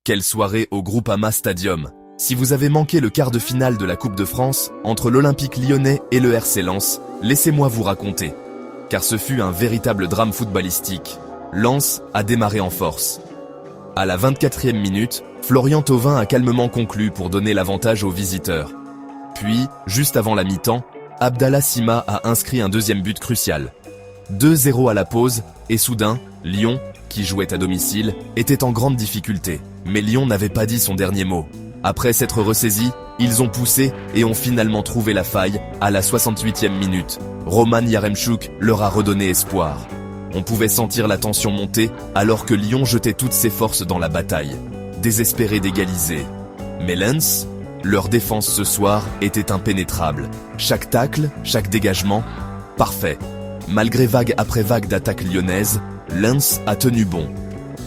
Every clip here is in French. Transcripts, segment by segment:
Quelle soirée au Groupama Stadium! Si vous avez manqué le quart de finale de la Coupe de France entre l'Olympique Lyonnais et le RC Lens, laissez-moi vous raconter. Car ce fut un véritable drame footballistique. Lens a démarré en force. À la 24e minute, Florian Thauvin a calmement conclu pour donner l'avantage aux visiteurs. Puis, juste avant la mi-temps, Abdallah Sima a inscrit un deuxième but crucial. 2-0 à la pause, et soudain, Lyon, qui jouait à domicile, était en grande difficulté. Mais Lyon n'avait pas dit son dernier mot. Après s'être ressaisis, ils ont poussé et ont finalement trouvé la faille à la 68e minute. Roman Yaremchuk leur a redonné espoir. On pouvait sentir la tension monter alors que Lyon jetait toutes ses forces dans la bataille, désespéré d'égaliser. Mais Lens, leur défense ce soir était impénétrable. Chaque tacle, chaque dégagement, parfait. Malgré vague après vague d'attaques lyonnaises, Lens a tenu bon.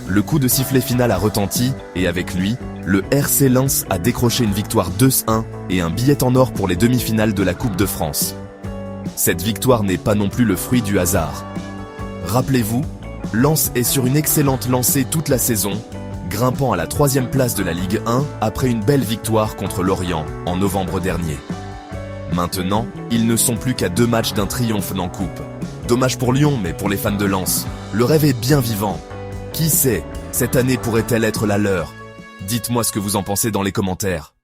Le coup de sifflet final a retenti et avec lui, le RC Lens a décroché une victoire 2-1 et un billet en or pour les demi-finales de la Coupe de France. Cette victoire n'est pas non plus le fruit du hasard. Rappelez-vous, Lens est sur une excellente lancée toute la saison, grimpant à la 3e place de la Ligue 1 après une belle victoire contre Lorient en novembre dernier. Maintenant, ils ne sont plus qu'à 2 matchs d'un triomphe en coupe. Dommage pour Lyon, mais pour les fans de Lens, le rêve est bien vivant. Qui sait, cette année pourrait-elle être la leur? Dites-moi ce que vous en pensez dans les commentaires.